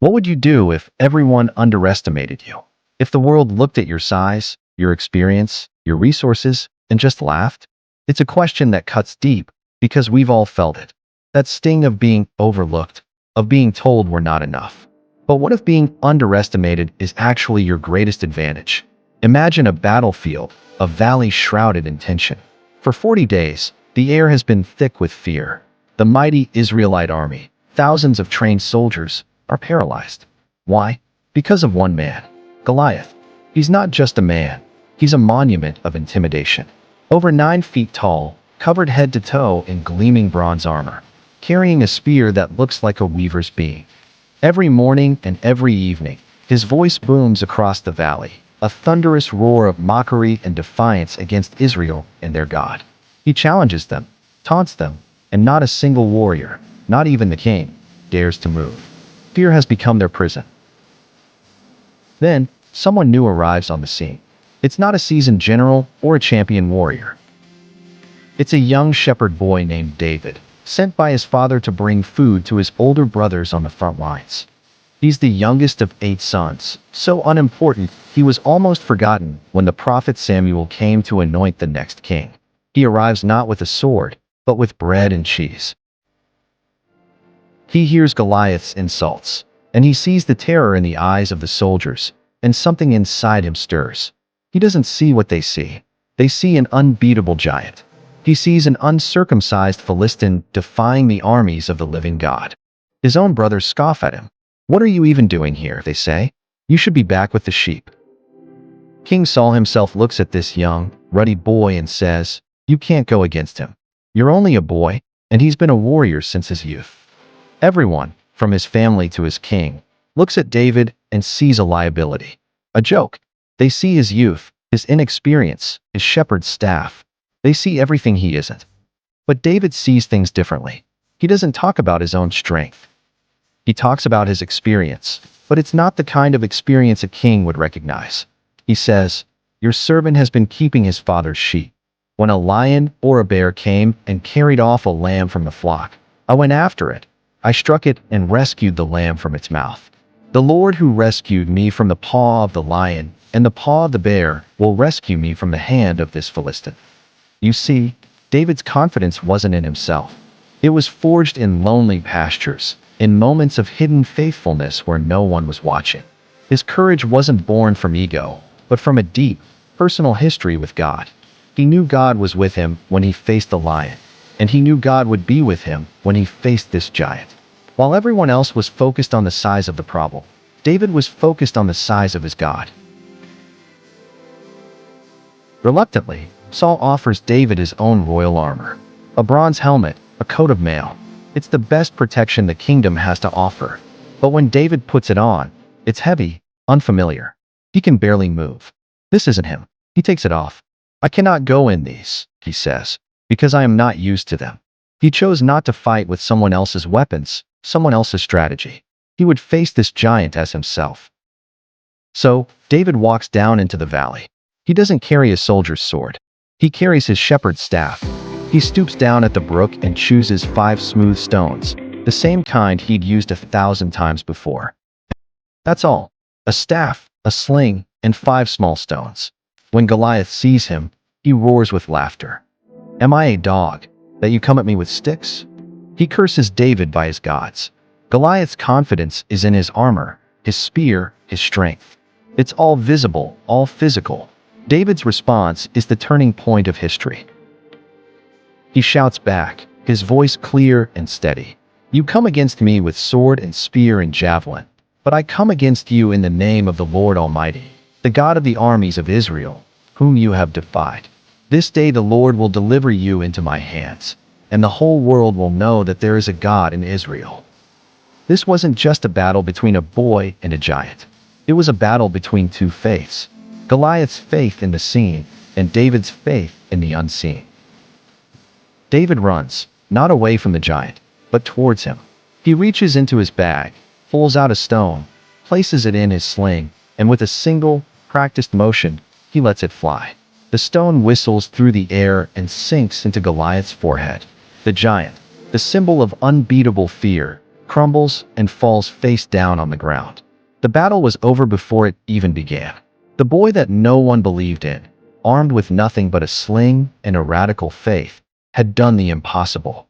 What would you do if everyone underestimated you? If the world looked at your size, your experience, your resources, and just laughed? It's a question that cuts deep because we've all felt it. That sting of being overlooked, of being told we're not enough. But what if being underestimated is actually your greatest advantage? Imagine a battlefield, a valley shrouded in tension. For 40 days, the air has been thick with fear. The mighty Israelite army, thousands of trained soldiers, are paralyzed. Why? Because of one man, Goliath. He's not just a man, he's a monument of intimidation. Over 9 feet tall, covered head to toe in gleaming bronze armor, carrying a spear that looks like a weaver's beam. Every morning and every evening, his voice booms across the valley, a thunderous roar of mockery and defiance against Israel and their God. He challenges them, taunts them, and not a single warrior, not even the king, dares to move. Fear has become their prison. Then, someone new arrives on the scene. It's not a seasoned general or a champion warrior. It's a young shepherd boy named David, sent by his father to bring food to his older brothers on the front lines. He's the youngest of 8 sons, so unimportant he was almost forgotten when the prophet Samuel came to anoint the next king. He arrives not with a sword, but with bread and cheese. He hears Goliath's insults, and he sees the terror in the eyes of the soldiers, and something inside him stirs. He doesn't see what they see. They see an unbeatable giant. He sees an uncircumcised Philistine defying the armies of the living God. His own brothers scoff at him. "What are you even doing here?" they say. "You should be back with the sheep." King Saul himself looks at this young, ruddy boy and says, "You can't go against him. You're only a boy, and he's been a warrior since his youth." Everyone, from his family to his king, looks at David and sees a liability. A joke. They see his youth, his inexperience, his shepherd's staff. They see everything he isn't. But David sees things differently. He doesn't talk about his own strength. He talks about his experience, but it's not the kind of experience a king would recognize. He says, "Your servant has been keeping his father's sheep. When a lion or a bear came and carried off a lamb from the flock, I went after it. I struck it and rescued the lamb from its mouth. The Lord who rescued me from the paw of the lion and the paw of the bear will rescue me from the hand of this Philistine." You see, David's confidence wasn't in himself. It was forged in lonely pastures, in moments of hidden faithfulness where no one was watching. His courage wasn't born from ego, but from a deep, personal history with God. He knew God was with him when he faced the lion, and he knew God would be with him when he faced this giant. While everyone else was focused on the size of the problem, David was focused on the size of his God. Reluctantly, Saul offers David his own royal armor, a bronze helmet, a coat of mail. It's the best protection the kingdom has to offer. But when David puts it on, it's heavy, unfamiliar. He can barely move. This isn't him. He takes it off. "I cannot go in these," he says, "because I am not used to them." He chose not to fight with someone else's weapons, someone else's strategy. He would face this giant as himself. So, David walks down into the valley. He doesn't carry a soldier's sword. He carries his shepherd's staff. He stoops down at the brook and chooses 5 smooth stones, the same kind he'd used 1,000 times before. That's all. A staff, a sling, and 5 small stones. When Goliath sees him, he roars with laughter. "Am I a dog, that you come at me with sticks?" He curses David by his gods. Goliath's confidence is in his armor, his spear, his strength. It's all visible, all physical. David's response is the turning point of history. He shouts back, his voice clear and steady. "You come against me with sword and spear and javelin, but I come against you in the name of the Lord Almighty, the God of the armies of Israel, whom you have defied. This day the Lord will deliver you into my hands, and the whole world will know that there is a God in Israel." This wasn't just a battle between a boy and a giant. It was a battle between 2 faiths. Goliath's faith in the seen, and David's faith in the unseen. David runs, not away from the giant, but towards him. He reaches into his bag, pulls out a stone, places it in his sling, and with a single, practiced motion, he lets it fly. The stone whistles through the air and sinks into Goliath's forehead. The giant, the symbol of unbeatable fear, crumbles, and falls face down on the ground. The battle was over before it even began. The boy that no one believed in, armed with nothing but a sling and a radical faith, had done the impossible.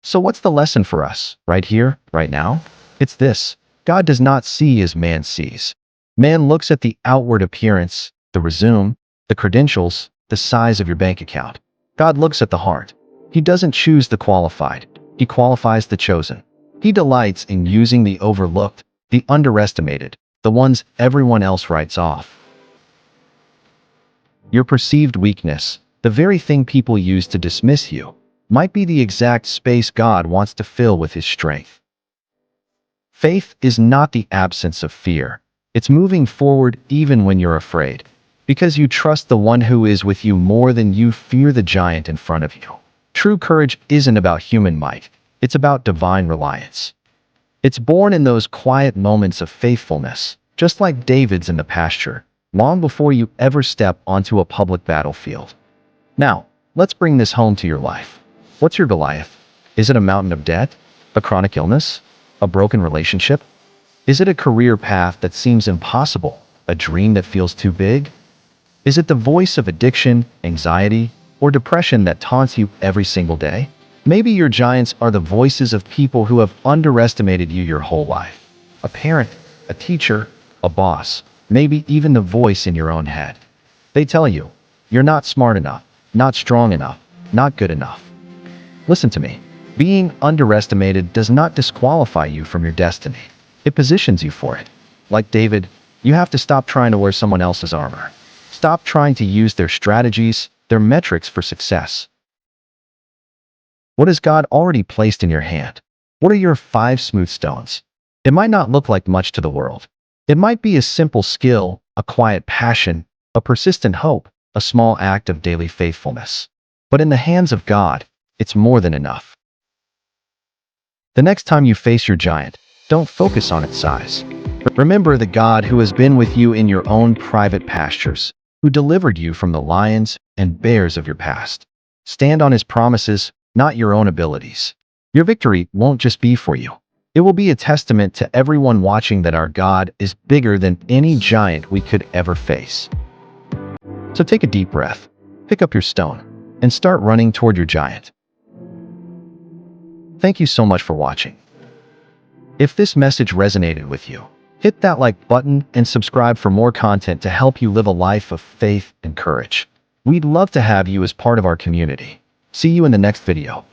So what's the lesson for us, right here, right now? It's this: God does not see as man sees. Man looks at the outward appearance, the resume, the credentials, the size of your bank account. God looks at the heart. He doesn't choose the qualified. He qualifies the chosen. He delights in using the overlooked, the underestimated, the ones everyone else writes off. Your perceived weakness, the very thing people use to dismiss you, might be the exact space God wants to fill with His strength. Faith is not the absence of fear. It's moving forward even when you're afraid, because you trust the one who is with you more than you fear the giant in front of you. True courage isn't about human might. It's about divine reliance. It's born in those quiet moments of faithfulness, just like David's in the pasture, long before you ever step onto a public battlefield. Now, let's bring this home to your life. What's your Goliath? Is it a mountain of debt? A chronic illness? A broken relationship? Is it a career path that seems impossible? A dream that feels too big? Is it the voice of addiction, anxiety, or depression that taunts you every single day? Maybe your giants are the voices of people who have underestimated you your whole life. A parent, a teacher, a boss, maybe even the voice in your own head. They tell you, you're not smart enough, not strong enough, not good enough. Listen to me. Being underestimated does not disqualify you from your destiny. It positions you for it. Like David, you have to stop trying to wear someone else's armor. Stop trying to use their strategies, their metrics for success. What has God already placed in your hand? What are your 5 smooth stones? It might not look like much to the world. It might be a simple skill, a quiet passion, a persistent hope, a small act of daily faithfulness. But in the hands of God, it's more than enough. The next time you face your giant, don't focus on its size. Remember the God who has been with you in your own private pastures, who delivered you from the lions and bears of your past. Stand on His promises, not your own abilities. Your victory won't just be for you. It will be a testament to everyone watching that our God is bigger than any giant we could ever face. So take a deep breath, pick up your stone, and start running toward your giant. Thank you so much for watching. If this message resonated with you, hit that like button and subscribe for more content to help you live a life of faith and courage. We'd love to have you as part of our community. See you in the next video.